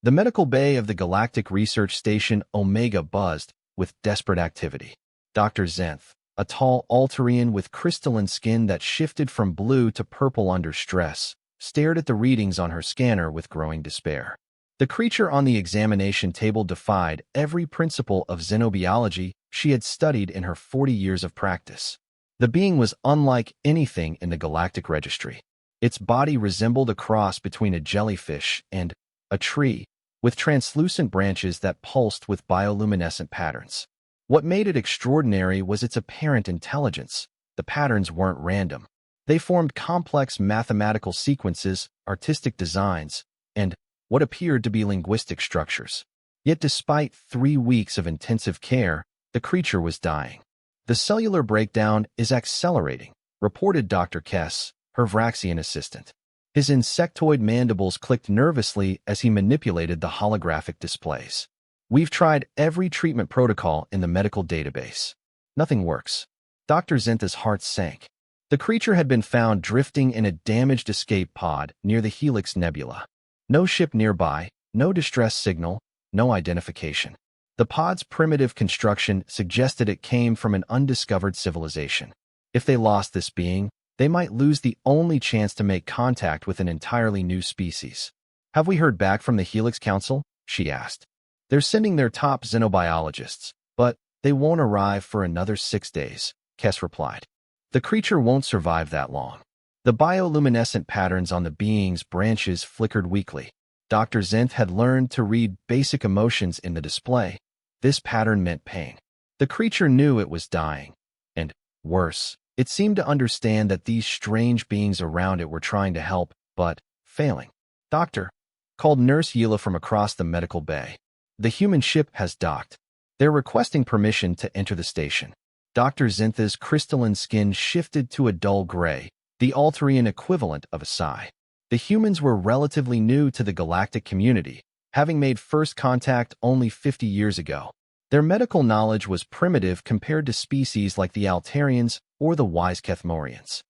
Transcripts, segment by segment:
The medical bay of the Galactic Research Station Omega buzzed with desperate activity. Dr. Zenth, a tall Altarian with crystalline skin that shifted from blue to purple under stress, stared at the readings on her scanner with growing despair. The creature on the examination table defied every principle of xenobiology she had studied in her 40 years of practice. The being was unlike anything in the Galactic Registry. Its body resembled a cross between a jellyfish and a tree, with translucent branches that pulsed with bioluminescent patterns. What made it extraordinary was its apparent intelligence. The patterns weren't random. They formed complex mathematical sequences, artistic designs, and what appeared to be linguistic structures. Yet despite 3 weeks of intensive care, the creature was dying. The cellular breakdown is accelerating, reported Dr. Kess, her Vraxian assistant. His insectoid mandibles clicked nervously as he manipulated the holographic displays. We've tried every treatment protocol in the medical database. Nothing works. Dr. Zentha's heart sank. The creature had been found drifting in a damaged escape pod near the Helix Nebula. No ship nearby, no distress signal, no identification. The pod's primitive construction suggested it came from an undiscovered civilization. If they lost this being, they might lose the only chance to make contact with an entirely new species. Have we heard back from the Helix Council? She asked. They're sending their top xenobiologists, but they won't arrive for another 6 days, Kess replied. The creature won't survive that long. The bioluminescent patterns on the being's branches flickered weakly. Dr. Zenth had learned to read basic emotions in the display. This pattern meant pain. The creature knew it was dying. And, worse, it seemed to understand that these strange beings around it were trying to help, but failing. Doctor, called Nurse Yila from across the medical bay. The human ship has docked. They're requesting permission to enter the station. Dr. Zentha's crystalline skin shifted to a dull gray, the Altarian equivalent of a sigh. The humans were relatively new to the galactic community, having made first contact only 50 years ago. Their medical knowledge was primitive compared to species like the Altarians or the wise Kethmorians.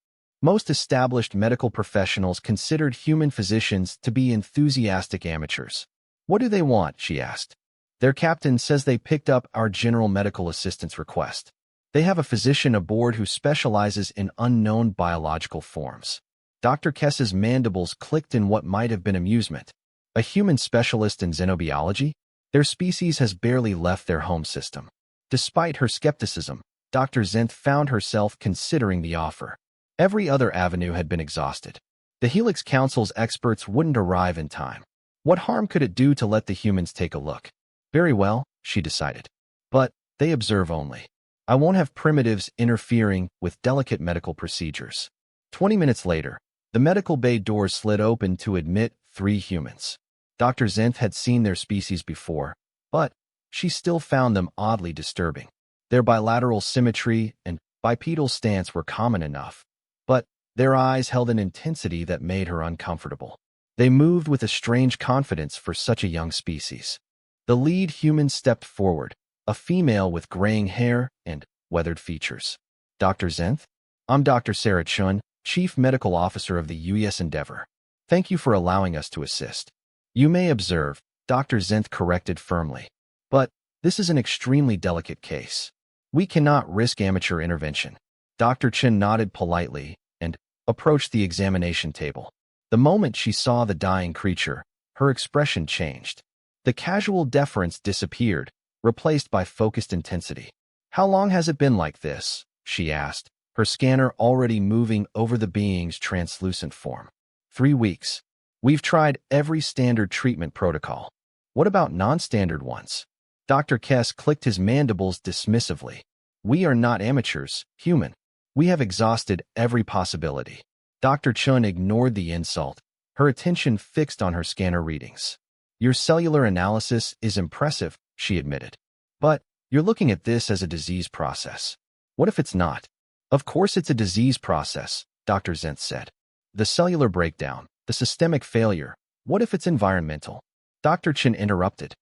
Most established medical professionals considered human physicians to be enthusiastic amateurs. What do they want? She asked. Their captain says they picked up our general medical assistant's request. They have a physician aboard who specializes in unknown biological forms. Dr. Kess's mandibles clicked in what might have been amusement. A human specialist in xenobiology? Their species has barely left their home system. Despite her skepticism, Dr. Zenth found herself considering the offer. Every other avenue had been exhausted. The Helix Council's experts wouldn't arrive in time. What harm could it do to let the humans take a look? Very well, she decided. But they observe only. I won't have primitives interfering with delicate medical procedures. 20 minutes later, the medical bay doors slid open to admit 3 humans. Dr. Zenth had seen their species before, but she still found them oddly disturbing. Their bilateral symmetry and bipedal stance were common enough, but their eyes held an intensity that made her uncomfortable. They moved with a strange confidence for such a young species. The lead human stepped forward, a female with graying hair and weathered features. Dr. Zenth? I'm Dr. Sarah Chun, Chief Medical Officer of the U.S. Endeavor. Thank you for allowing us to assist. You may observe, Dr. Zenth corrected firmly. But this is an extremely delicate case. We cannot risk amateur intervention. Dr. Chen nodded politely and approached the examination table. The moment she saw the dying creature, her expression changed. The casual deference disappeared, replaced by focused intensity. How long has it been like this? She asked, her scanner already moving over the being's translucent form. 3 weeks. We've tried every standard treatment protocol. What about non-standard ones? Dr. Kess clicked his mandibles dismissively. We are not amateurs, human. We have exhausted every possibility. Dr. Chun ignored the insult, her attention fixed on her scanner readings. Your cellular analysis is impressive, she admitted. But you're looking at this as a disease process. What if it's not? Of course it's a disease process, Dr. Zenth said. The cellular breakdown, the systemic failure, what if it's environmental? Dr. Chen interrupted.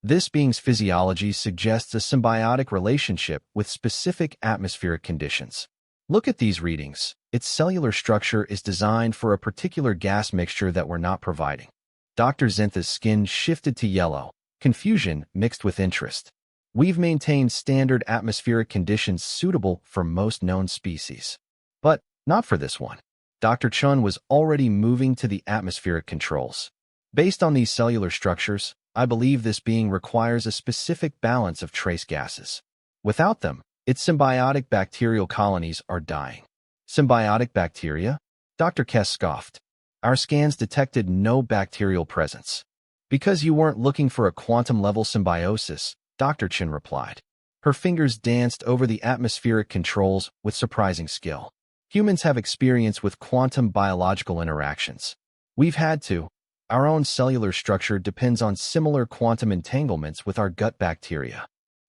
This being's physiology suggests a symbiotic relationship with specific atmospheric conditions. Look at these readings. Its cellular structure is designed for a particular gas mixture that we're not providing. Dr. Zinth's skin shifted to yellow, confusion mixed with interest. We've maintained standard atmospheric conditions suitable for most known species. But not for this one. Dr. Chun was already moving to the atmospheric controls. Based on these cellular structures, I believe this being requires a specific balance of trace gases. Without them, its symbiotic bacterial colonies are dying. Symbiotic bacteria? Dr. Kess scoffed. Our scans detected no bacterial presence. Because you weren't looking for a quantum-level symbiosis, Dr. Chin replied. Her fingers danced over the atmospheric controls with surprising skill. Humans have experience with quantum biological interactions. We've had to. Our own cellular structure depends on similar quantum entanglements with our gut bacteria.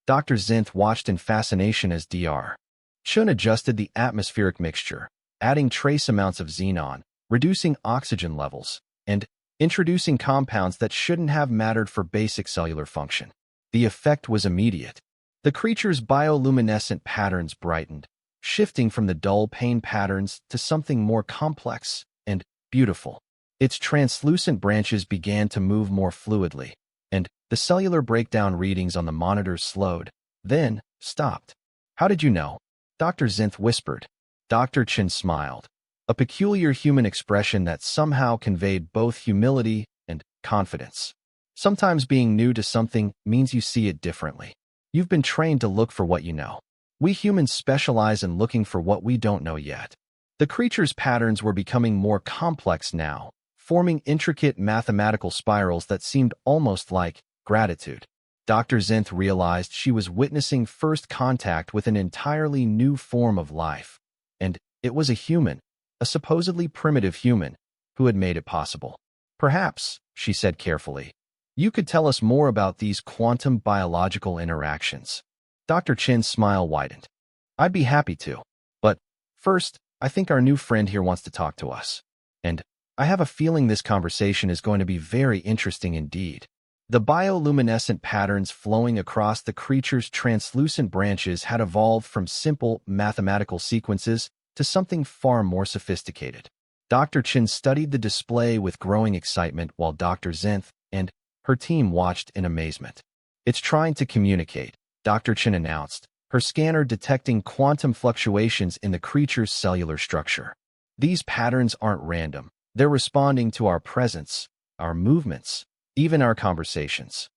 Dr. Zinth watched in fascination as Dr. Chun adjusted the atmospheric mixture, adding trace amounts of xenon, reducing oxygen levels, and introducing compounds that shouldn't have mattered for basic cellular function. The effect was immediate. The creature's bioluminescent patterns brightened, shifting from the dull pain patterns to something more complex and beautiful. Its translucent branches began to move more fluidly, and the cellular breakdown readings on the monitors slowed, then stopped. How did you know? Dr. Zinth whispered. Dr. Chin smiled, a peculiar human expression that somehow conveyed both humility and confidence. Sometimes being new to something means you see it differently. You've been trained to look for what you know. We humans specialize in looking for what we don't know yet. The creature's patterns were becoming more complex now, forming intricate mathematical spirals that seemed almost like gratitude. Dr. Zinth realized she was witnessing first contact with an entirely new form of life. And it was a human, a supposedly primitive human, who had made it possible. Perhaps, she said carefully, you could tell us more about these quantum biological interactions. Dr. Chin's smile widened. I'd be happy to. But first, I think our new friend here wants to talk to us. And I have a feeling this conversation is going to be very interesting indeed. The bioluminescent patterns flowing across the creature's translucent branches had evolved from simple mathematical sequences to something far more sophisticated. Dr. Chin studied the display with growing excitement while Dr. Zinth and her team watched in amazement. It's trying to communicate, Dr. Chin announced, her scanner detecting quantum fluctuations in the creature's cellular structure. These patterns aren't random. They're responding to our presence, our movements, even our conversations.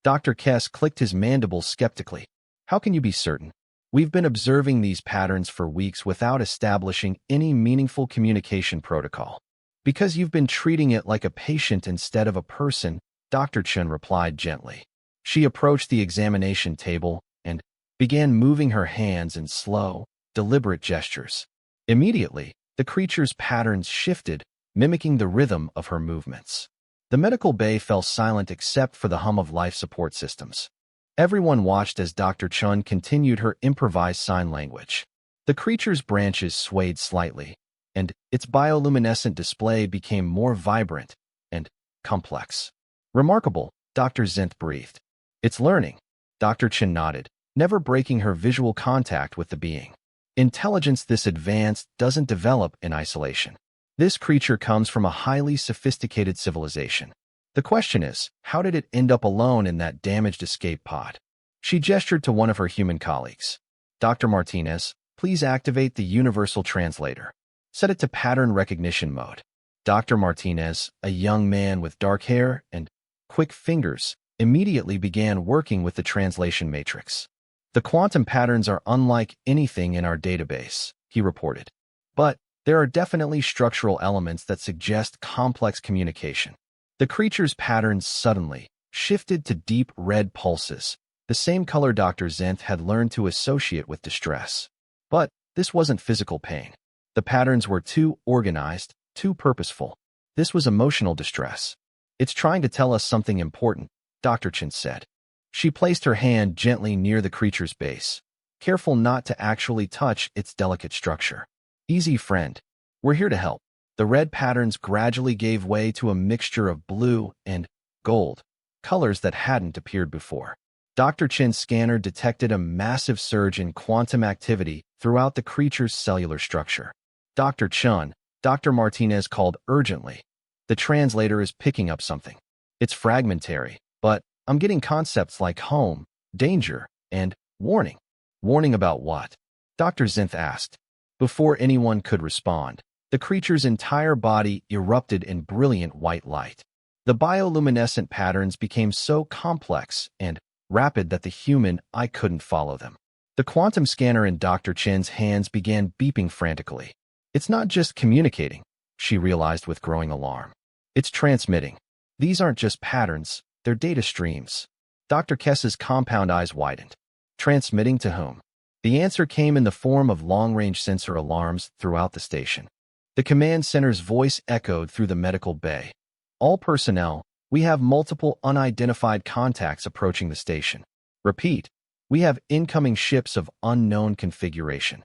Dr. Kess clicked his mandibles skeptically. How can you be certain? We've been observing these patterns for weeks without establishing any meaningful communication protocol. Because you've been treating it like a patient instead of a person, Dr. Chun replied gently. She approached the examination table and began moving her hands in slow, deliberate gestures. Immediately, the creature's patterns shifted, mimicking the rhythm of her movements. The medical bay fell silent except for the hum of life support systems. Everyone watched as Dr. Chun continued her improvised sign language. The creature's branches swayed slightly, and its bioluminescent display became more vibrant and complex. Remarkable, Dr. Zinth breathed. It's learning. Dr. Chin nodded, never breaking her visual contact with the being. Intelligence this advanced doesn't develop in isolation. This creature comes from a highly sophisticated civilization. The question is, how did it end up alone in that damaged escape pod? She gestured to one of her human colleagues. Dr. Martinez, please activate the universal translator. Set it to pattern recognition mode. Dr. Martinez, a young man with dark hair and quick fingers, immediately began working with the translation matrix. The quantum patterns are unlike anything in our database, he reported. But there are definitely structural elements that suggest complex communication. The creature's patterns suddenly shifted to deep red pulses, the same color Dr. Zinth had learned to associate with distress. But this wasn't physical pain. The patterns were too organized, too purposeful. This was emotional distress. It's trying to tell us something important, Dr. Chin said. She placed her hand gently near the creature's base, careful not to actually touch its delicate structure. Easy, friend. We're here to help. The red patterns gradually gave way to a mixture of blue and gold, colors that hadn't appeared before. Dr. Chin's scanner detected a massive surge in quantum activity throughout the creature's cellular structure. Dr. Chun, Dr. Martinez called urgently. The translator is picking up something. It's fragmentary, but I'm getting concepts like home, danger, and warning. Warning about what? Dr. Zinth asked. Before anyone could respond, the creature's entire body erupted in brilliant white light. The bioluminescent patterns became so complex and rapid that the human eye couldn't follow them. The quantum scanner in Dr. Chen's hands began beeping frantically. It's not just communicating, she realized with growing alarm. It's transmitting. These aren't just patterns, they're data streams. Dr. Kess's compound eyes widened. Transmitting to whom? The answer came in the form of long-range sensor alarms throughout the station. The command center's voice echoed through the medical bay. All personnel, we have multiple unidentified contacts approaching the station. Repeat, we have incoming ships of unknown configuration.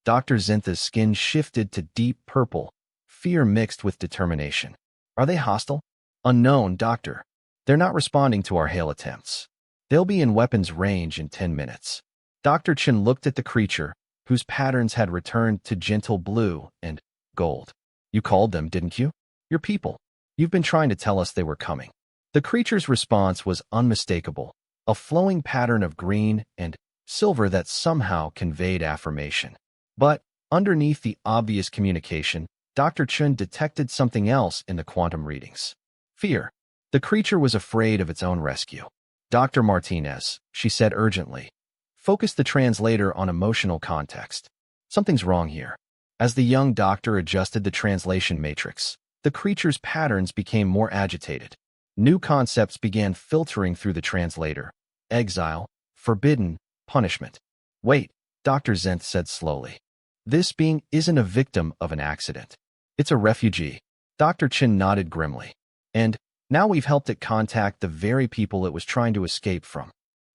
Dr. Zintha's skin shifted to deep purple, fear mixed with determination. Are they hostile? Unknown, Doctor. They're not responding to our hail attempts. They'll be in weapons range in 10 minutes. Dr. Chen looked at the creature, whose patterns had returned to gentle blue and gold. You called them, didn't you? Your people. You've been trying to tell us they were coming. The creature's response was unmistakable, a flowing pattern of green and silver that somehow conveyed affirmation. But underneath the obvious communication, Dr. Chen detected something else in the quantum readings. Fear. The creature was afraid of its own rescue. Dr. Martinez, she said urgently, focus the translator on emotional context. Something's wrong here. As the young doctor adjusted the translation matrix, the creature's patterns became more agitated. New concepts began filtering through the translator. Exile, forbidden, punishment. Wait, Dr. Zenth said slowly. This being isn't a victim of an accident. It's a refugee. Dr. Chen nodded grimly. And now we've helped it contact the very people it was trying to escape from.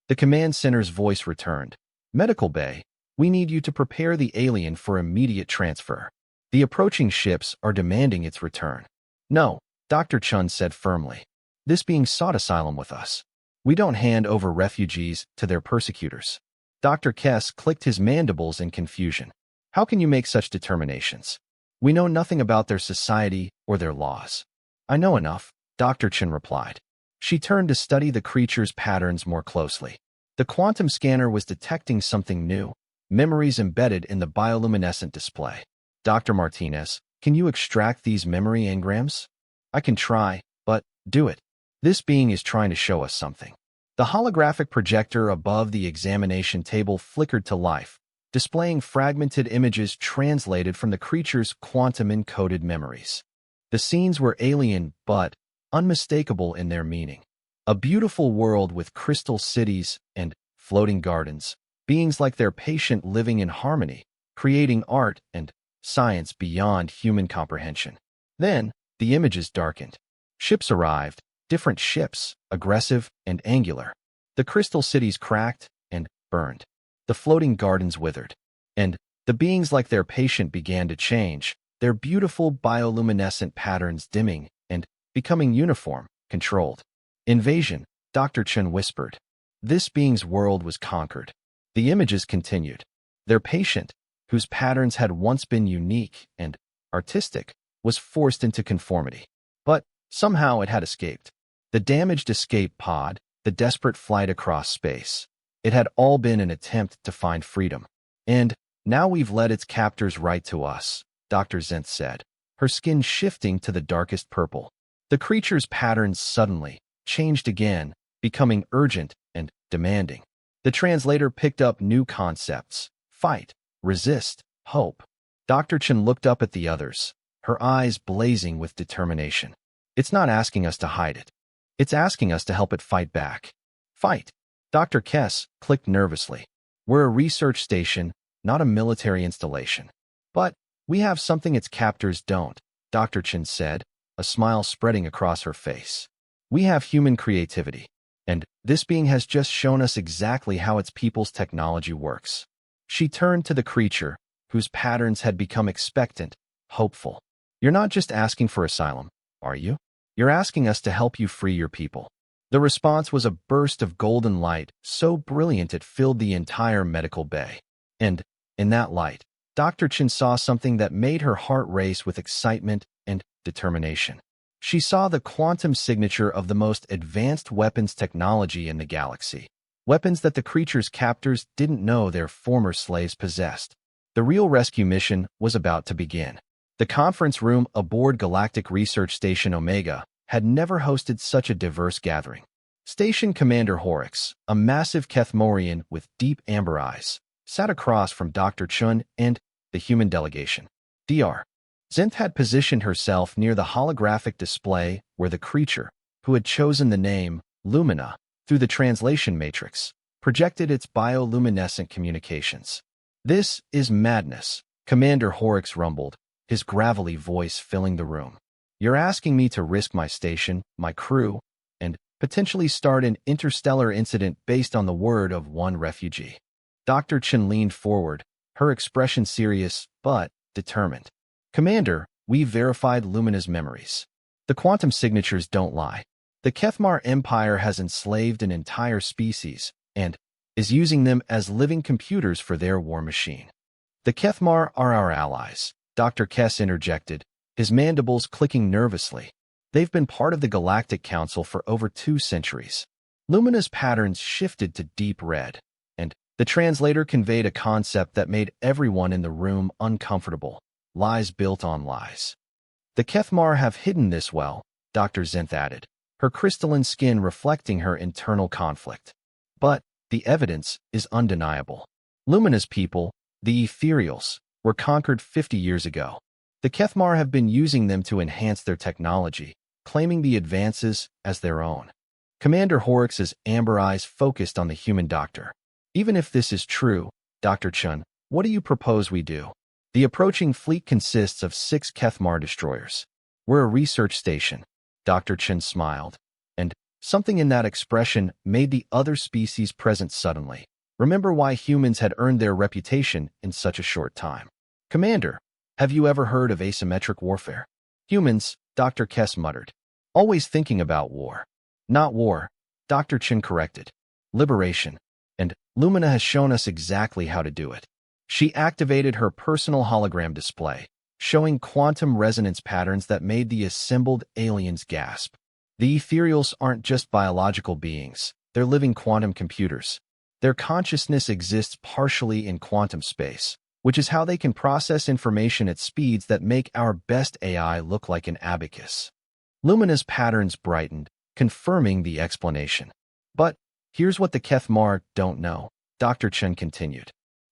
The command center's voice returned. Medical Bay, we need you to prepare the alien for immediate transfer. The approaching ships are demanding its return. No, Dr. Chun said firmly. This being sought asylum with us. We don't hand over refugees to their persecutors. Dr. Kess clicked his mandibles in confusion. How can you make such determinations? We know nothing about their society or their laws. I know enough, Dr. Chen replied. She turned to study the creature's patterns more closely. The quantum scanner was detecting something new, memories embedded in the bioluminescent display. Dr. Martinez, can you extract these memory engrams? I can try, but do it. This being is trying to show us something. The holographic projector above the examination table flickered to life, displaying fragmented images translated from the creature's quantum-encoded memories. The scenes were alien but unmistakable in their meaning. A beautiful world with crystal cities and floating gardens, beings like their patient living in harmony, creating art and science beyond human comprehension. Then, the images darkened. Ships arrived, different ships, aggressive and angular. The crystal cities cracked and burned. The floating gardens withered. And the beings like their patient began to change, their beautiful bioluminescent patterns dimming and becoming uniform, controlled. Invasion, Dr. Chen whispered. This being's world was conquered. The images continued. Their patient, whose patterns had once been unique and artistic, was forced into conformity. But somehow it had escaped. The damaged escape pod, the desperate flight across space. It had all been an attempt to find freedom. And now we've led its captors right to us, Dr. Zenth said, her skin shifting to the darkest purple. The creature's patterns suddenly changed again, becoming urgent and demanding. The translator picked up new concepts: fight, resist, hope. Dr. Chen looked up at the others, her eyes blazing with determination. It's not asking us to hide it. It's asking us to help it fight back. Fight. Dr. Kess clicked nervously. We're a research station, not a military installation. But we have something its captors don't, Dr. Chen said, a smile spreading across her face. We have human creativity, and this being has just shown us exactly how its people's technology works. She turned to the creature, whose patterns had become expectant, hopeful. You're not just asking for asylum, are you? You're asking us to help you free your people. The response was a burst of golden light, so brilliant it filled the entire medical bay. And, in that light, Dr. Chen saw something that made her heart race with excitement and determination. She saw the quantum signature of the most advanced weapons technology in the galaxy. Weapons that the creature's captors didn't know their former slaves possessed. The real rescue mission was about to begin. The conference room aboard Galactic Research Station Omega had never hosted such a diverse gathering. Station Commander Horrocks, a massive Kethmorian with deep amber eyes, sat across from Dr. Chun and the human delegation. Dr. Zenth had positioned herself near the holographic display where the creature, who had chosen the name Lumina through the translation matrix, projected its bioluminescent communications. "This is madness," Commander Horrocks rumbled, his gravelly voice filling the room. "You're asking me to risk my station, my crew, and potentially start an interstellar incident based on the word of one refugee." Dr. Chen leaned forward, her expression serious but determined. "Commander, we've verified Lumina's memories. The quantum signatures don't lie. The Kethmar Empire has enslaved an entire species and is using them as living computers for their war machine. The Kethmar are our allies," Dr. Kess interjected, his mandibles clicking nervously. "They've been part of the Galactic Council for over 2 centuries." Lumina's patterns shifted to deep red, and the translator conveyed a concept that made everyone in the room uncomfortable. Lies built on lies. "The Kethmar have hidden this well," Dr. Zenth added, her crystalline skin reflecting her internal conflict. "But the evidence is undeniable. Lumina's people, the Ethereals, were conquered 50 years ago. The Kethmar have been using them to enhance their technology, claiming the advances as their own." Commander Horrocks' amber eyes focused on the human doctor. "Even if this is true, Dr. Chun, what do you propose we do? The approaching fleet consists of 6 Kethmar destroyers. We're a research station." Dr. Chen smiled, and something in that expression made the other species present suddenly remember why humans had earned their reputation in such a short time. "Commander, have you ever heard of asymmetric warfare?" "Humans," Dr. Kess muttered. "Always thinking about war." "Not war," Dr. Chen corrected. "Liberation. And Lumina has shown us exactly how to do it." She activated her personal hologram display, showing quantum resonance patterns that made the assembled aliens gasp. "The Ethereals aren't just biological beings, they're living quantum computers. Their consciousness exists partially in quantum space, which is how they can process information at speeds that make our best AI look like an abacus." Lumina's patterns brightened, confirming the explanation. "But here's what the Kethmar don't know," Dr. Chen continued.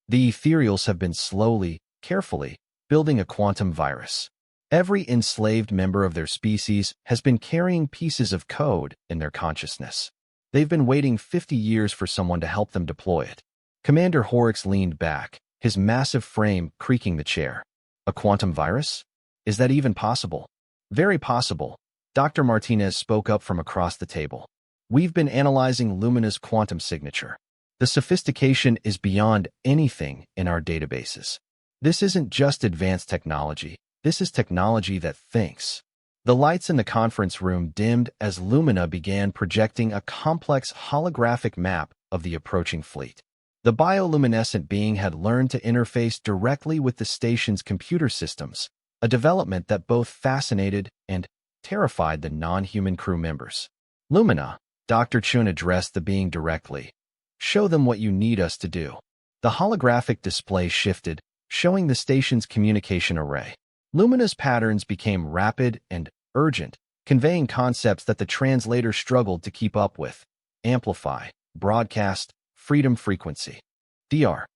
"The Ethereals have been slowly, carefully, building a quantum virus. Every enslaved member of their species has been carrying pieces of code in their consciousness. They've been waiting 50 years for someone to help them deploy it." Commander Horrocks leaned back, his massive frame creaking the chair. "A quantum virus? Is that even possible?" "Very possible," Dr. Martinez spoke up from across the table. "We've been analyzing Lumina's quantum signature. The sophistication is beyond anything in our databases. This isn't just advanced technology, this is technology that thinks." The lights in the conference room dimmed as Lumina began projecting a complex holographic map of the approaching fleet. The bioluminescent being had learned to interface directly with the station's computer systems, a development that both fascinated and terrified the non-human crew members. "Lumina," Dr. Chun addressed the being directly. "Show them what you need us to do." The holographic display shifted, showing the station's communication array. Lumina's patterns became rapid and urgent, conveying concepts that the translator struggled to keep up with: amplify, broadcast, freedom frequency. Dr.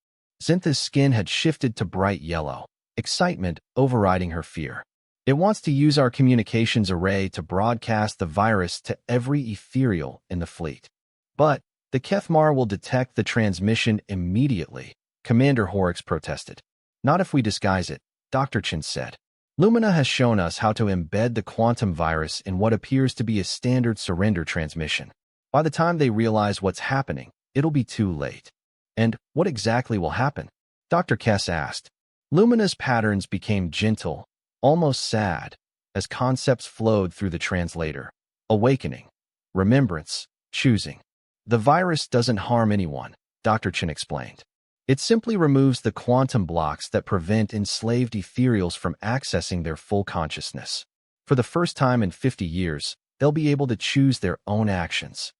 Zenth's skin had shifted to bright yellow, excitement overriding her fear. "It wants to use our communications array to broadcast the virus to every ethereal in the fleet. But the Kethmar will detect the transmission immediately," Commander Horrocks protested. "Not if we disguise it," Dr. Chen said. "Lumina has shown us how to embed the quantum virus in what appears to be a standard surrender transmission. By the time they realize what's happening, it'll be too late." "And what exactly will happen?" Dr. Kess asked. Lumina's patterns became gentle, almost sad, as concepts flowed through the translator. Awakening, remembrance, choosing. "The virus doesn't harm anyone," Dr. Chen explained. "It simply removes the quantum blocks that prevent enslaved ethereals from accessing their full consciousness. For the first time in 50 years, they'll be able to choose their own actions.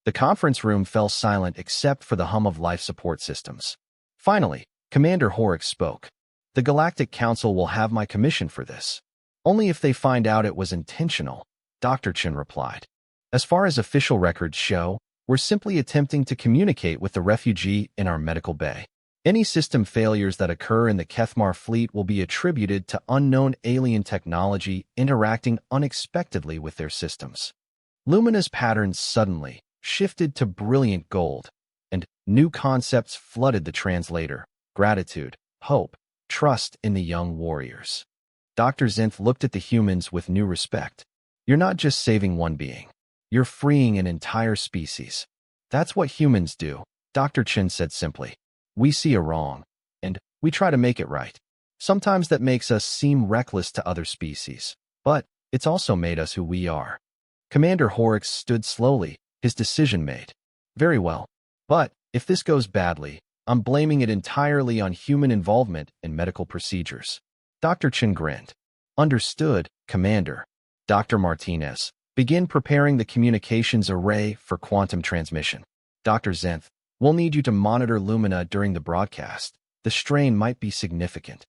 The conference room fell silent except for the hum of life support systems. Finally, Commander Horrocks spoke. The Galactic Council will have my commission for this. Only if they find out it was intentional, Dr. Chen replied. As far as official records show, we're simply attempting to communicate with the refugee in our medical bay. Any system failures that occur in the Kethmar fleet will be attributed to unknown alien technology interacting unexpectedly with their systems. Lumina's patterns suddenly shifted to brilliant gold, and new concepts flooded the translator: gratitude, hope, trust in the young warriors. Dr. Zenth looked at the humans with new respect. You're not just saving one being. You're freeing an entire species. That's what humans do, Dr. Chen said simply. We see a wrong, and we try to make it right. Sometimes that makes us seem reckless to other species, but it's also made us who we are. Commander Horrocks stood slowly, his decision made. Very well, but if this goes badly, I'm blaming it entirely on human involvement in medical procedures. Dr. Chen grinned. Understood, Commander. Dr. Martinez, begin preparing the communications array for quantum transmission. Dr. Zenth, we'll need you to monitor Lumina during the broadcast. The strain might be significant.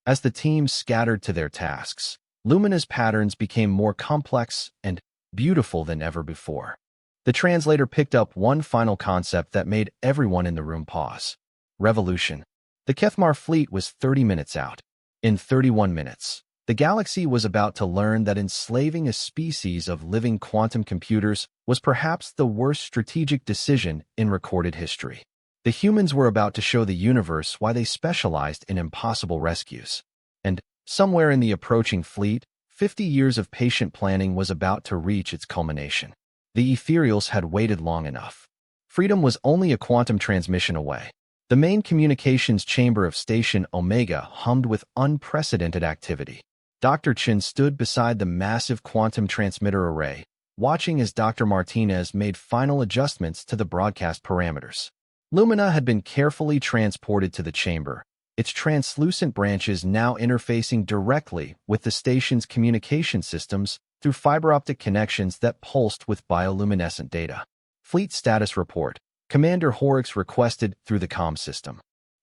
As the team scattered to their tasks, Lumina's patterns became more complex and beautiful than ever before. The translator picked up one final concept that made everyone in the room pause. Revolution. The Kethmar fleet was 30 minutes out. In 31 minutes, the galaxy was about to learn that enslaving a species of living quantum computers was perhaps the worst strategic decision in recorded history. The humans were about to show the universe why they specialized in impossible rescues. And somewhere in the approaching fleet, 50 years of patient planning was about to reach its culmination. The ethereals had waited long enough. Freedom was only a quantum transmission away. The main communications chamber of Station Omega hummed with unprecedented activity. Dr. Chen stood beside the massive quantum transmitter array, watching as Dr. Martinez made final adjustments to the broadcast parameters. Lumina had been carefully transported to the chamber, its translucent branches now interfacing directly with the station's communication systems through fiber-optic connections that pulsed with bioluminescent data. Fleet status report. Commander Horrocks requested through the comm system.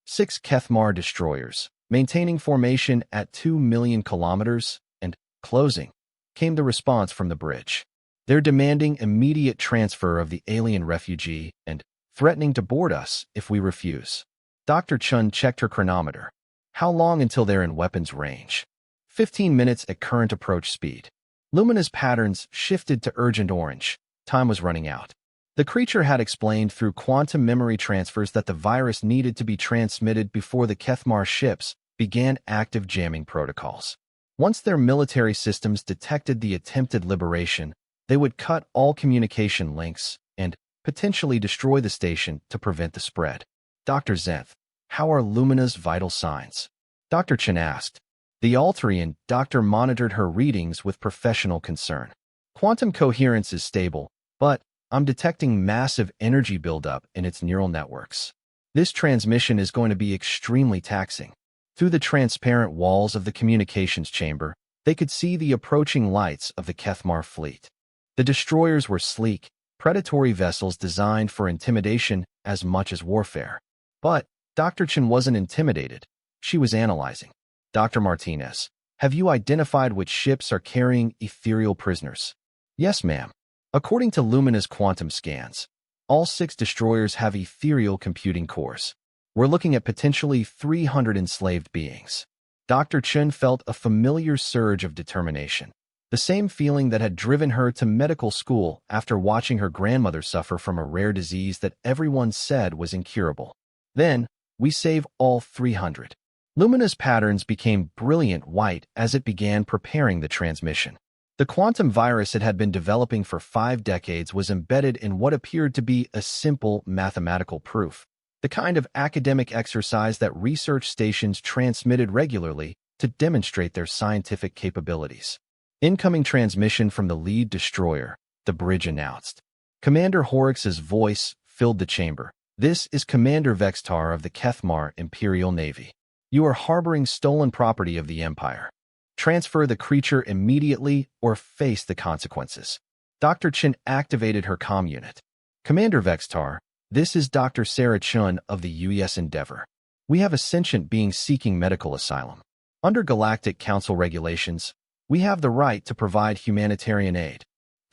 6 Kethmar destroyers, maintaining formation at 2 million kilometers, and closing, came the response from the bridge. They're demanding immediate transfer of the alien refugee and threatening to board us if we refuse. Dr. Chun checked her chronometer. How long until they're in weapons range? 15 minutes at current approach speed. Lumina's patterns shifted to urgent orange. Time was running out. The creature had explained through quantum memory transfers that the virus needed to be transmitted before the Kethmar ships began active jamming protocols. Once their military systems detected the attempted liberation, they would cut all communication links and potentially destroy the station to prevent the spread. Dr. Zenth, how are Lumina's vital signs? Dr. Chen asked. The Alterian doctor monitored her readings with professional concern. Quantum coherence is stable, but I'm detecting massive energy buildup in its neural networks. This transmission is going to be extremely taxing. Through the transparent walls of the communications chamber, they could see the approaching lights of the Kethmar fleet. The destroyers were sleek, predatory vessels designed for intimidation as much as warfare. But Dr. Chen wasn't intimidated. She was analyzing. Dr. Martinez, have you identified which ships are carrying ethereal prisoners? Yes, ma'am. According to Lumina's quantum scans, all 6 destroyers have ethereal computing cores. We're looking at potentially 300 enslaved beings. Dr. Chen felt a familiar surge of determination, the same feeling that had driven her to medical school after watching her grandmother suffer from a rare disease that everyone said was incurable. Then, we save all 300. Lumina's patterns became brilliant white as it began preparing the transmission. The quantum virus it had been developing for 5 decades was embedded in what appeared to be a simple mathematical proof, the kind of academic exercise that research stations transmitted regularly to demonstrate their scientific capabilities. Incoming transmission from the lead destroyer, the bridge announced. Commander Horrocks' voice filled the chamber. This is Commander Vextar of the Kethmar Imperial Navy. You are harboring stolen property of the Empire. transfer the creature immediately or face the consequences. Dr. Chen activated her comm unit. Commander Vextar, this is Dr. Sarah Chun of the U.S. Endeavor. We have a sentient being seeking medical asylum. Under Galactic Council regulations, we have the right to provide humanitarian aid.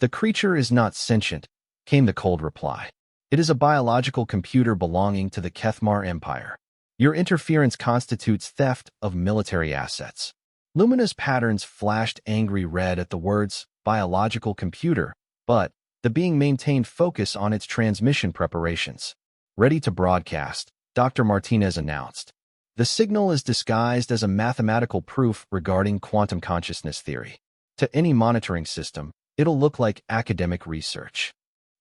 The creature is not sentient, came the cold reply. It is a biological computer belonging to the Kethmar Empire. Your interference constitutes theft of military assets. Lumina's patterns flashed angry red at the words biological computer, but the being maintained focus on its transmission preparations. Ready to broadcast, Dr. Martinez announced. The signal is disguised as a mathematical proof regarding quantum consciousness theory. To any monitoring system, it'll look like academic research.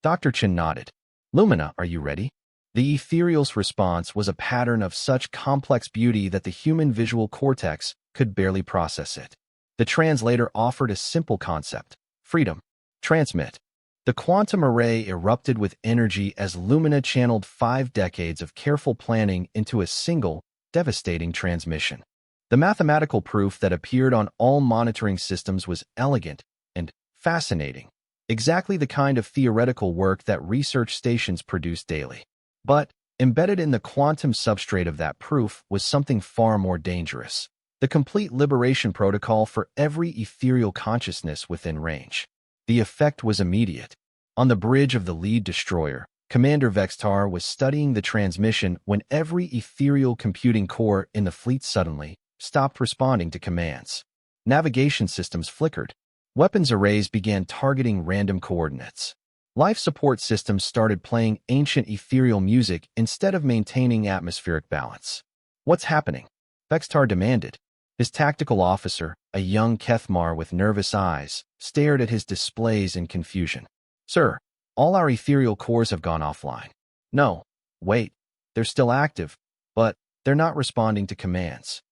Dr. Chen nodded. Lumina, are you ready? The ethereal's response was a pattern of such complex beauty that the human visual cortex could barely process it. The translator offered a simple concept: freedom. Transmit. The quantum array erupted with energy as Lumina channeled 5 decades of careful planning into a single, devastating transmission. The mathematical proof that appeared on all monitoring systems was elegant and fascinating, exactly the kind of theoretical work that research stations produce daily. But embedded in the quantum substrate of that proof was something far more dangerous: the complete liberation protocol for every ethereal consciousness within range. The effect was immediate. On the bridge of the lead destroyer, Commander Vextar was studying the transmission when every ethereal computing core in the fleet suddenly stopped responding to commands. Navigation systems flickered. Weapons arrays began targeting random coordinates. Life support systems started playing ancient ethereal music instead of maintaining atmospheric balance. What's happening? Vextar demanded. His tactical officer, a young Kethmar with nervous eyes, stared at his displays in confusion. Sir, all our ethereal cores have gone offline. No, wait, they're still active, but they're not responding to commands.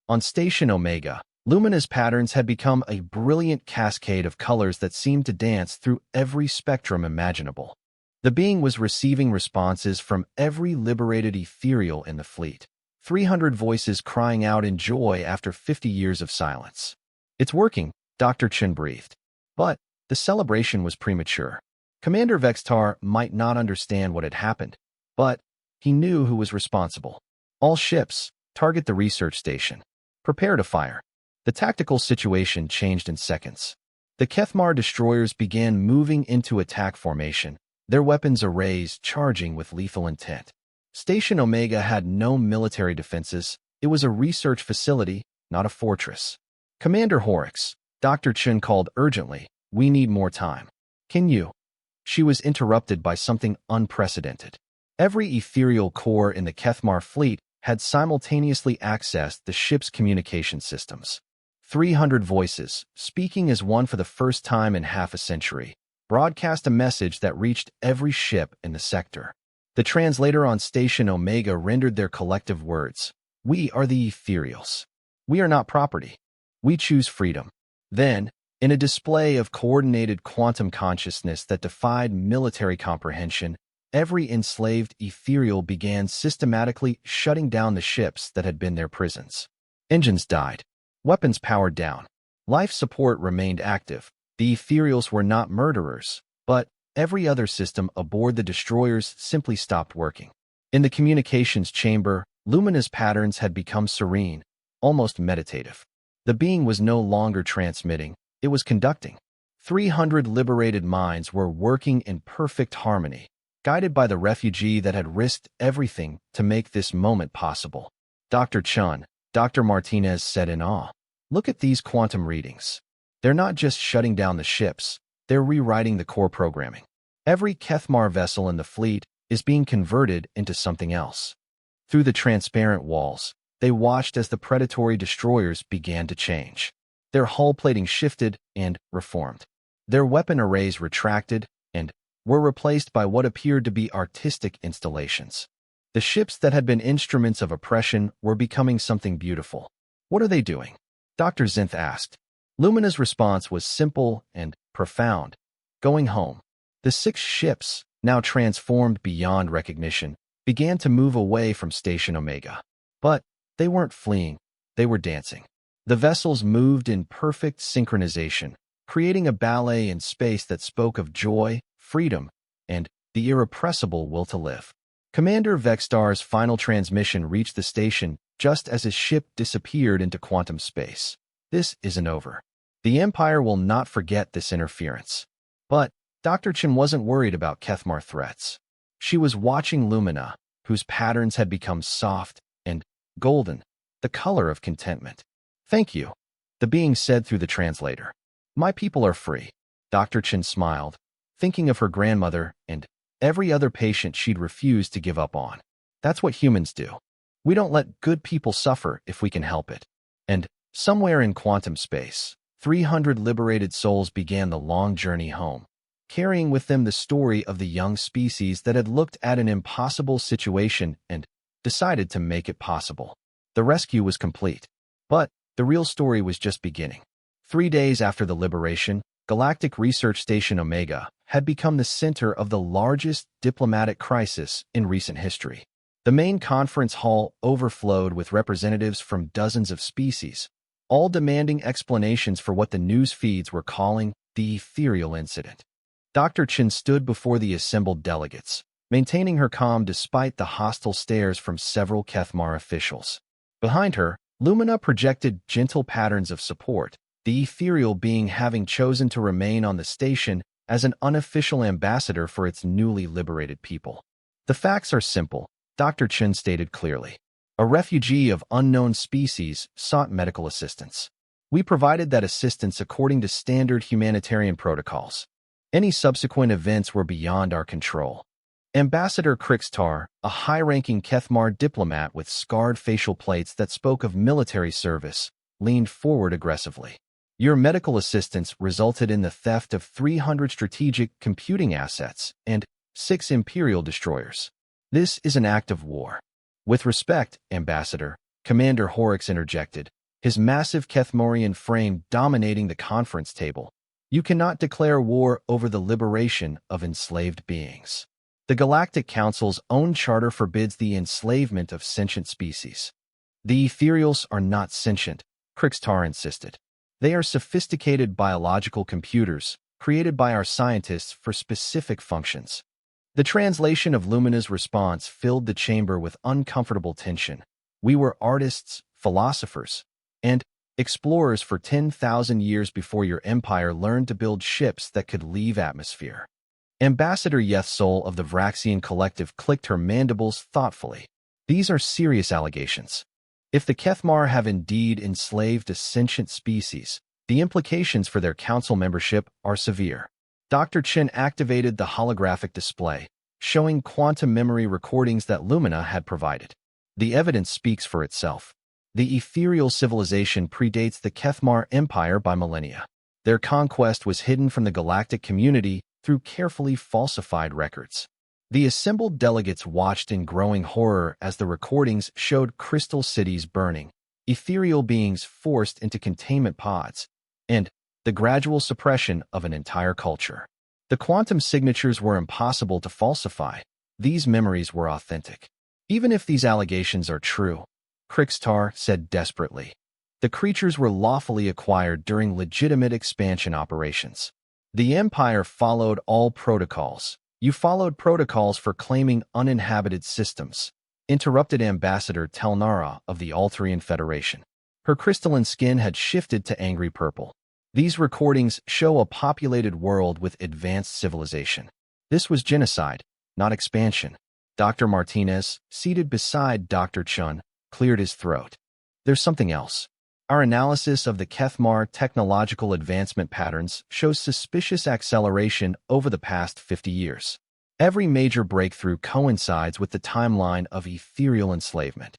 On Station Omega, Lumina's patterns had become a brilliant cascade of colors that seemed to dance through every spectrum imaginable. The being was receiving responses from every liberated ethereal in the fleet. 300 voices crying out in joy after 50 years of silence. It's working, Dr. Chen breathed. But the celebration was premature. Commander Vextar might not understand what had happened, but he knew who was responsible. All ships, target the research station. Prepare to fire. The tactical situation changed in seconds. The Kethmar destroyers began moving into attack formation, their weapons arrays charging with lethal intent. Station Omega had no military defenses. It was a research facility, not a fortress. Commander Horrocks, Dr. Chen called urgently. We need more time. Can you? She was interrupted by something unprecedented. Every ethereal core in the Kethmar fleet had simultaneously accessed the ship's communication systems. 300 voices, speaking as one for the first time in half a century, broadcast a message that reached every ship in the sector. The translator on Station Omega rendered their collective words. We are the ethereals. We are not property. We choose freedom. Then, in a display of coordinated quantum consciousness that defied military comprehension, every enslaved ethereal began systematically shutting down the ships that had been their prisons. Engines died. Weapons powered down. Life support remained active. The ethereals were not murderers, but every other system aboard the destroyers simply stopped working. In the communications chamber, Lumina's patterns had become serene, almost meditative. The being was no longer transmitting, it was conducting. 300 liberated minds were working in perfect harmony, guided by the refugee that had risked everything to make this moment possible. Dr. Chun, Dr. Martinez said in awe. Look at these quantum readings. They're not just shutting down the ships, they're rewriting the core programming. Every Kethmar vessel in the fleet is being converted into something else. Through the transparent walls, they watched as the predatory destroyers began to change. Their hull plating shifted and reformed. Their weapon arrays retracted and were replaced by what appeared to be artistic installations. The ships that had been instruments of oppression were becoming something beautiful. What are they doing? Dr. Zinth asked. Lumina's response was simple and profound. Going home. The 6 ships, now transformed beyond recognition, began to move away from Station Omega. But they weren't fleeing, they were dancing. The vessels moved in perfect synchronization, creating a ballet in space that spoke of joy, freedom, and the irrepressible will to live. Commander Vextar's final transmission reached the station just as his ship disappeared into quantum space. This isn't over. The Empire will not forget this interference. But Dr. Chen wasn't worried about Kethmar threats. She was watching Lumina, whose patterns had become soft and golden, the color of contentment. "Thank you," the being said through the translator. "My people are free." Dr. Chen smiled, thinking of her grandmother and every other patient she'd refused to give up on. That's what humans do. We don't let good people suffer if we can help it. And somewhere in quantum space, 300 liberated souls began the long journey home, carrying with them the story of the young species that had looked at an impossible situation and decided to make it possible. The rescue was complete, but the real story was just beginning. 3 days after the liberation, Galactic Research Station Omega had become the center of the largest diplomatic crisis in recent history. The main conference hall overflowed with representatives from dozens of species, all demanding explanations for what the news feeds were calling the ethereal incident. Dr. Chen stood before the assembled delegates, maintaining her calm despite the hostile stares from several Kethmar officials. Behind her, Lumina projected gentle patterns of support, the ethereal being having chosen to remain on the station as an unofficial ambassador for its newly liberated people. "The facts are simple," Dr. Chen stated clearly. "A refugee of unknown species sought medical assistance. We provided that assistance according to standard humanitarian protocols. Any subsequent events were beyond our control." Ambassador Krixtar, a high-ranking Kethmar diplomat with scarred facial plates that spoke of military service, leaned forward aggressively. "Your medical assistance resulted in the theft of 300 strategic computing assets and 6 Imperial destroyers. This is an act of war." "With respect, Ambassador," Commander Horrocks interjected, his massive Kethmorian frame dominating the conference table. "You cannot declare war over the liberation of enslaved beings. The Galactic Council's own charter forbids the enslavement of sentient species." "The ethereals are not sentient," Krixtar insisted. "They are sophisticated biological computers created by our scientists for specific functions." The translation of Lumina's response filled the chamber with uncomfortable tension. "We were artists, philosophers, and explorers for 10,000 years before your empire learned to build ships that could leave atmosphere." Ambassador Yethsol of the Vraxian Collective clicked her mandibles thoughtfully. "These are serious allegations. If the Kethmar have indeed enslaved a sentient species, the implications for their council membership are severe." Dr. Chen activated the holographic display, showing quantum memory recordings that Lumina had provided. The evidence speaks for itself. The ethereal civilization predates the Kethmar Empire by millennia. Their conquest was hidden from the galactic community through carefully falsified records. The assembled delegates watched in growing horror as the recordings showed crystal cities burning, ethereal beings forced into containment pods, and the gradual suppression of an entire culture. The quantum signatures were impossible to falsify. These memories were authentic. "Even if these allegations are true," Krixtar said desperately, "the creatures were lawfully acquired during legitimate expansion operations. The Empire followed all protocols. You followed protocols for claiming uninhabited systems," interrupted Ambassador Telnara of the Altarian Federation. Her crystalline skin had shifted to angry purple. "These recordings show a populated world with advanced civilization. This was genocide, not expansion." Dr. Martinez, seated beside Dr. Chun, cleared his throat. "There's something else. Our analysis of the Kethmar technological advancement patterns shows suspicious acceleration over the past 50 years. Every major breakthrough coincides with the timeline of ethereal enslavement."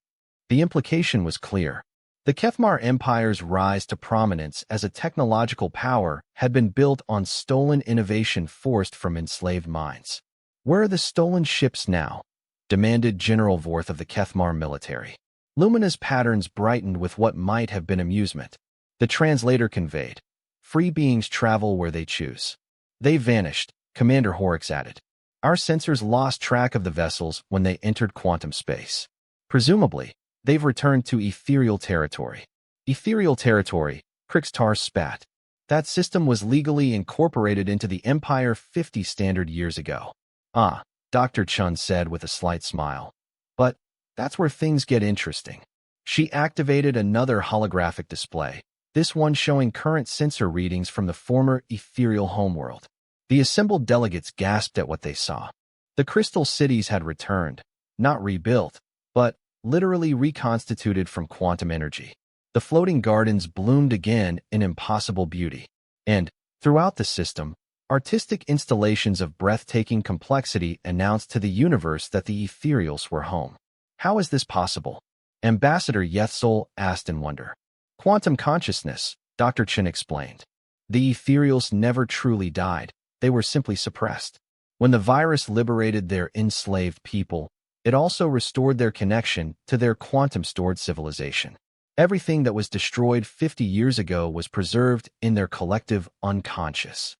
The implication was clear. The Kethmar Empire's rise to prominence as a technological power had been built on stolen innovation forced from enslaved minds. "Where are the stolen ships now?" demanded General Vorth of the Kethmar military. Lumina's patterns brightened with what might have been amusement. The translator conveyed, "Free beings travel where they choose." "They vanished," Commander Horrocks added. "Our sensors lost track of the vessels when they entered quantum space. Presumably, they've returned to ethereal territory." Ethereal territory, Krixtar spat. That system was legally incorporated into the Empire 50 standard years ago. Ah, Dr. Chun said with a slight smile. But that's where things get interesting. She activated another holographic display, this one showing current sensor readings from the former ethereal homeworld. The assembled delegates gasped at what they saw. The crystal cities had returned, not rebuilt, but literally reconstituted from quantum energy. The floating gardens bloomed again in impossible beauty. And, throughout the system, artistic installations of breathtaking complexity announced to the universe that the ethereals were home. How is this possible? Ambassador Yethsol asked in wonder. Quantum consciousness, Dr. Chen explained. The ethereals never truly died, they were simply suppressed. When the virus liberated their enslaved people, it also restored their connection to their quantum-stored civilization. Everything that was destroyed 50 years ago was preserved in their collective unconscious.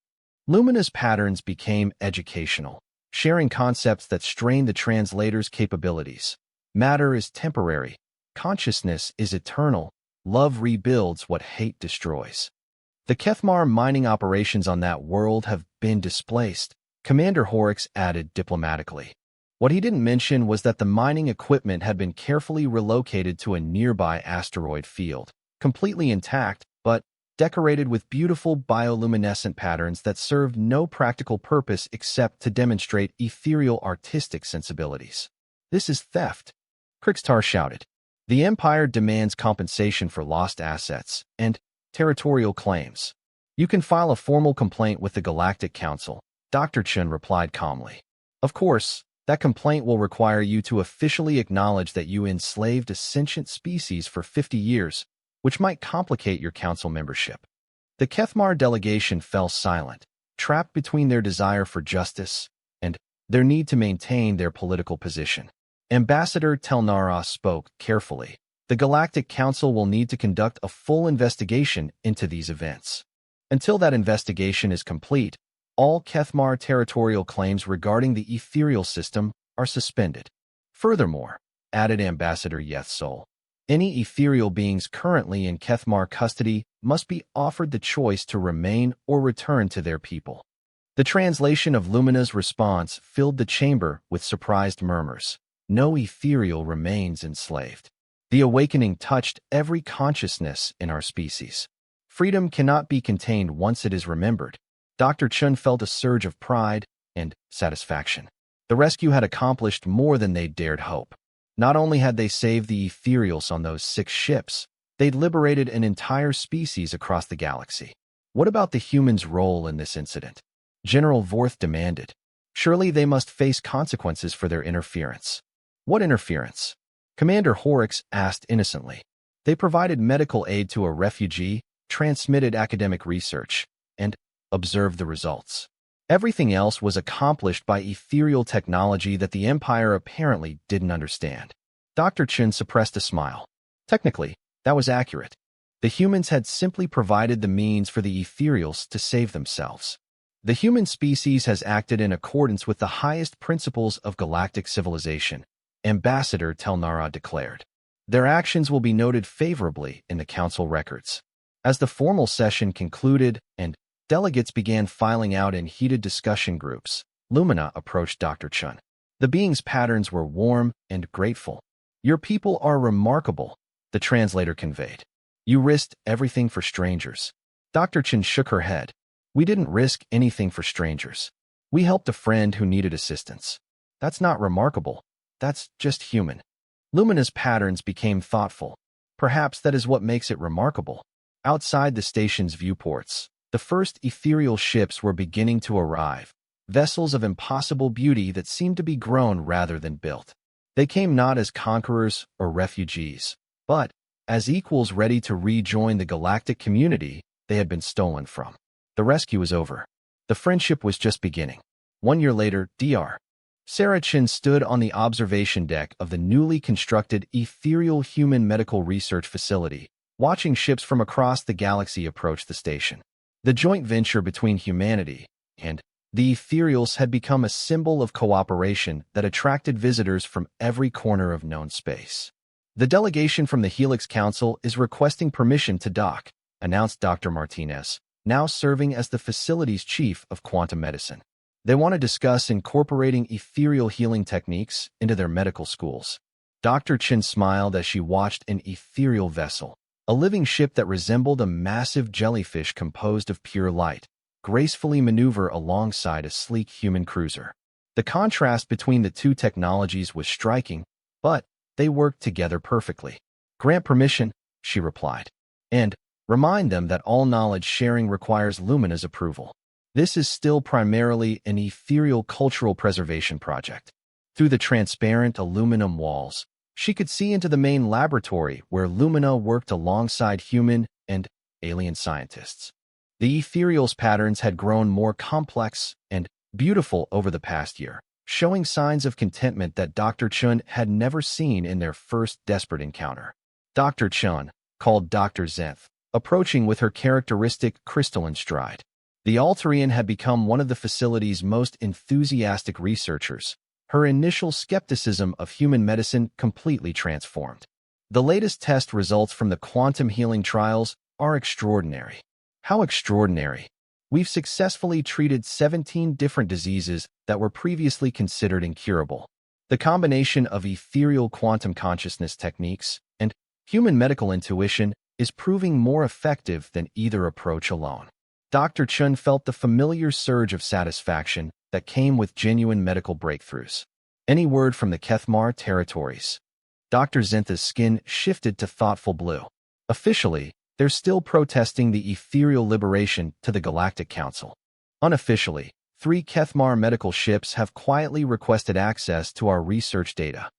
Lumina's patterns became educational, sharing concepts that strained the translator's capabilities. Matter is temporary. Consciousness is eternal. Love rebuilds what hate destroys. The Kethmar mining operations on that world have been displaced, Commander Horrocks added diplomatically. What he didn't mention was that the mining equipment had been carefully relocated to a nearby asteroid field, completely intact, but decorated with beautiful bioluminescent patterns that served no practical purpose except to demonstrate ethereal artistic sensibilities. This is theft, Krixtar shouted. The Empire demands compensation for lost assets and territorial claims. You can file a formal complaint with the Galactic Council, Dr. Chen replied calmly. Of course, that complaint will require you to officially acknowledge that you enslaved a sentient species for 50 years, which might complicate your council membership. The Kethmar delegation fell silent, trapped between their desire for justice and their need to maintain their political position. Ambassador Telnara spoke carefully. The Galactic Council will need to conduct a full investigation into these events. Until that investigation is complete, all Kethmar territorial claims regarding the ethereal system are suspended. Furthermore, added Ambassador Yethsol, any ethereal beings currently in Kethmar custody must be offered the choice to remain or return to their people. The translation of Lumina's response filled the chamber with surprised murmurs. No ethereal remains enslaved. The awakening touched every consciousness in our species. Freedom cannot be contained once it is remembered. Dr. Chun felt a surge of pride and satisfaction. The rescue had accomplished more than they dared hope. Not only had they saved the ethereals on those 6 ships, they'd liberated an entire species across the galaxy. What about the humans' role in this incident? General Vorth demanded. Surely they must face consequences for their interference. What interference? Commander Horrocks asked innocently. They provided medical aid to a refugee, transmitted academic research, and observed the results. Everything else was accomplished by ethereal technology that the Empire apparently didn't understand. Dr. Chen suppressed a smile. Technically, that was accurate. The humans had simply provided the means for the ethereals to save themselves. The human species has acted in accordance with the highest principles of galactic civilization, Ambassador Telnara declared. Their actions will be noted favorably in the council records. As the formal session concluded and delegates began filing out in heated discussion groups, Lumina approached Dr. Chun. The being's patterns were warm and grateful. Your people are remarkable, the translator conveyed. You risked everything for strangers. Dr. Chun shook her head. We didn't risk anything for strangers. We helped a friend who needed assistance. That's not remarkable. That's just human. Lumina's patterns became thoughtful. Perhaps that is what makes it remarkable. Outside the station's viewports, the first ethereal ships were beginning to arrive, vessels of impossible beauty that seemed to be grown rather than built. They came not as conquerors or refugees, but as equals ready to rejoin the galactic community they had been stolen from. The rescue was over. The friendship was just beginning. 1 year later, Dr. Sarah Chin stood on the observation deck of the newly constructed ethereal human medical research facility, watching ships from across the galaxy approach the station. The joint venture between humanity and the ethereals had become a symbol of cooperation that attracted visitors from every corner of known space. The delegation from the Helix Council is requesting permission to dock, announced Dr. Martinez, now serving as the facility's chief of quantum medicine. They want to discuss incorporating ethereal healing techniques into their medical schools. Dr. Chen smiled as she watched an ethereal vessel, a living ship that resembled a massive jellyfish composed of pure light, gracefully maneuver alongside a sleek human cruiser. The contrast between the two technologies was striking, but they worked together perfectly. "Grant permission," she replied, "and remind them that all knowledge sharing requires Lumina's approval. This is still primarily an ethereal cultural preservation project." Through the transparent aluminum walls, she could see into the main laboratory where Lumina worked alongside human and alien scientists. The ethereal's patterns had grown more complex and beautiful over the past year, showing signs of contentment that Dr. Chun had never seen in their first desperate encounter. Dr. Chun, called Dr. Zenth, approaching with her characteristic crystalline stride. The Altarian had become one of the facility's most enthusiastic researchers, her initial skepticism of human medicine completely transformed. The latest test results from the quantum healing trials are extraordinary. How extraordinary! We've successfully treated 17 different diseases that were previously considered incurable. The combination of ethereal quantum consciousness techniques and human medical intuition is proving more effective than either approach alone. Dr. Chun felt the familiar surge of satisfaction that came with genuine medical breakthroughs. "Any word from the Kethmar territories?" Dr. Zentha's skin shifted to thoughtful blue. Officially, they're still protesting the ethereal liberation to the Galactic Council. Unofficially, 3 Kethmar medical ships have quietly requested access to our research data.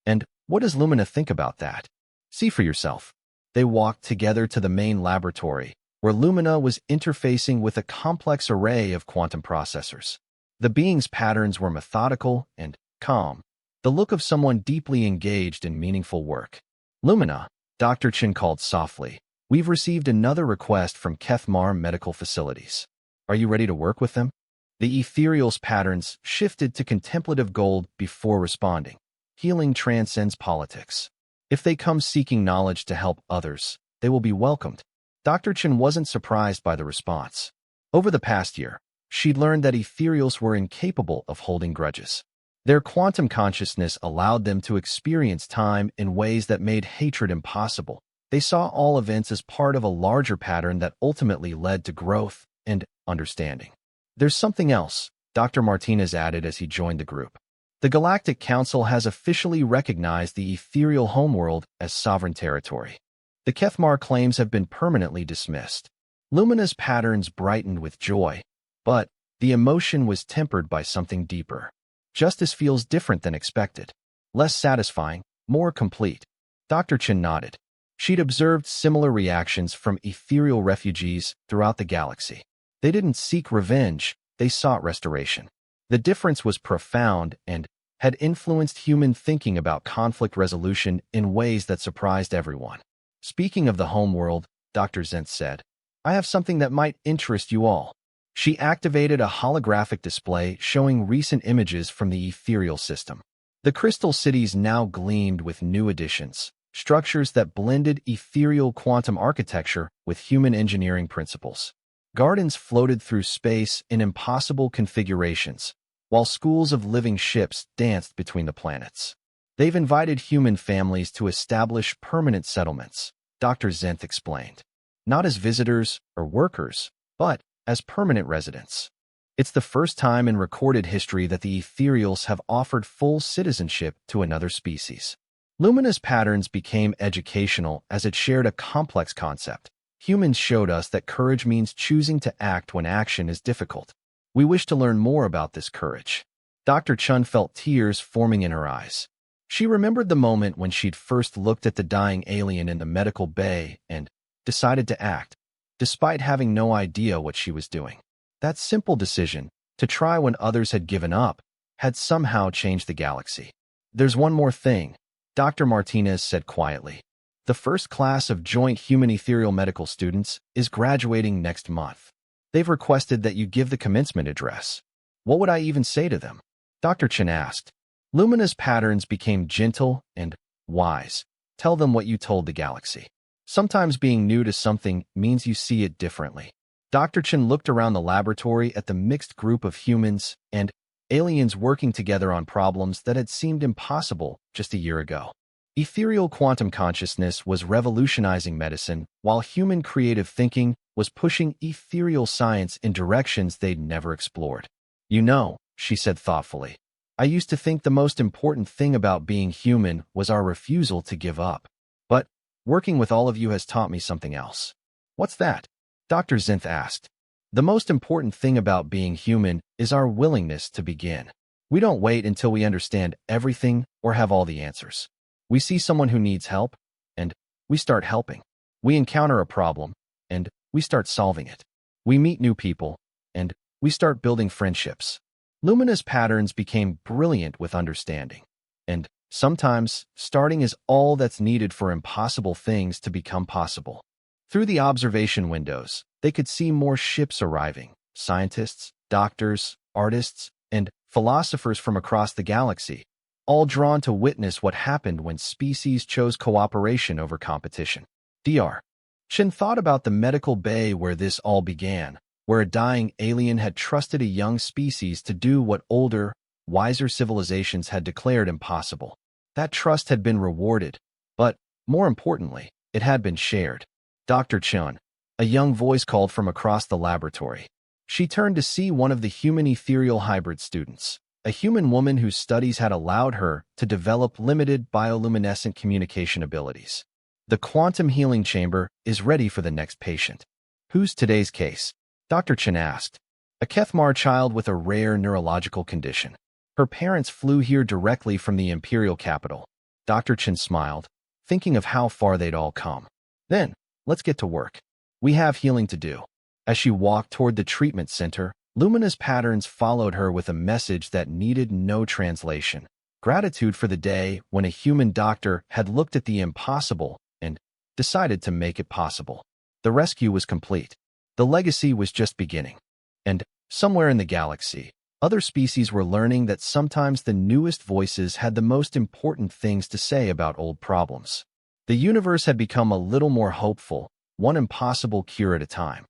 And what does Lumina think about that? See for yourself. They walked together to the main laboratory, where Lumina was interfacing with a complex array of quantum processors. The being's patterns were methodical and calm, the look of someone deeply engaged in meaningful work. "Lumina," Dr. Chen called softly, "we've received another request from Kethmar Medical Facilities. Are you ready to work with them?" The ethereal's patterns shifted to contemplative gold before responding. "Healing transcends politics. If they come seeking knowledge to help others, they will be welcomed." Dr. Chen wasn't surprised by the response. Over the past year, she'd learned that ethereals were incapable of holding grudges. Their quantum consciousness allowed them to experience time in ways that made hatred impossible. They saw all events as part of a larger pattern that ultimately led to growth and understanding. "There's something else," Dr. Martinez added as he joined the group. "The Galactic Council has officially recognized the ethereal homeworld as sovereign territory. The Kethmar claims have been permanently dismissed." Lumina's patterns brightened with joy, but the emotion was tempered by something deeper. Justice feels different than expected. Less satisfying, more complete. Dr. Chen nodded. She'd observed similar reactions from ethereal refugees throughout the galaxy. They didn't seek revenge, they sought restoration. The difference was profound and had influenced human thinking about conflict resolution in ways that surprised everyone. "Speaking of the homeworld," Dr. Zenth said, "I have something that might interest you all." She activated a holographic display showing recent images from the ethereal system. The crystal cities now gleamed with new additions, structures that blended ethereal quantum architecture with human engineering principles. Gardens floated through space in impossible configurations, while schools of living ships danced between the planets. "They've invited human families to establish permanent settlements," Dr. Zenth explained. "Not as visitors or workers, but as permanent residents. It's the first time in recorded history that the ethereals have offered full citizenship to another species." Lumina's patterns became educational as it shared a complex concept. "Humans showed us that courage means choosing to act when action is difficult. We wish to learn more about this courage." Dr. Chun felt tears forming in her eyes. She remembered the moment when she'd first looked at the dying alien in the medical bay and decided to act, despite having no idea what she was doing. That simple decision, to try when others had given up, had somehow changed the galaxy. "There's one more thing," Dr. Martinez said quietly. "The first class of joint human ethereal medical students is graduating next month. They've requested that you give the commencement address." "What would I even say to them?" Dr. Chen asked. Lumina's patterns became gentle and wise. Tell them what you told the galaxy. Sometimes being new to something means you see it differently. Dr. Chen looked around the laboratory at the mixed group of humans and aliens working together on problems that had seemed impossible just a year ago. Ethereal quantum consciousness was revolutionizing medicine, while human creative thinking was pushing ethereal science in directions they'd never explored. You know, she said thoughtfully, I used to think the most important thing about being human was our refusal to give up. But working with all of you has taught me something else. What's that? Dr. Zinth asked. The most important thing about being human is our willingness to begin. We don't wait until we understand everything or have all the answers. We see someone who needs help, and we start helping. We encounter a problem, and we start solving it. We meet new people, and we start building friendships. Luminous patterns became brilliant with understanding. And sometimes, starting is all that's needed for impossible things to become possible. Through the observation windows, they could see more ships arriving, scientists, doctors, artists, and philosophers from across the galaxy, all drawn to witness what happened when species chose cooperation over competition. Dr. Chen thought about the medical bay where this all began, where a dying alien had trusted a young species to do what older, wiser civilizations had declared impossible. That trust had been rewarded, but, more importantly, it had been shared. Dr. Chen, a young voice called from across the laboratory. She turned to see one of the human ethereal hybrid students, a human woman whose studies had allowed her to develop limited bioluminescent communication abilities. The quantum healing chamber is ready for the next patient. Who's today's case? Dr. Chen asked. A Kethmar child with a rare neurological condition. Her parents flew here directly from the imperial capital. Dr. Chen smiled, thinking of how far they'd all come. Then, let's get to work. We have healing to do. As she walked toward the treatment center, luminous patterns followed her with a message that needed no translation. Gratitude for the day when a human doctor had looked at the impossible and decided to make it possible. The rescue was complete. The legacy was just beginning. And somewhere in the galaxy, other species were learning that sometimes the newest voices had the most important things to say about old problems. The universe had become a little more hopeful, one impossible cure at a time.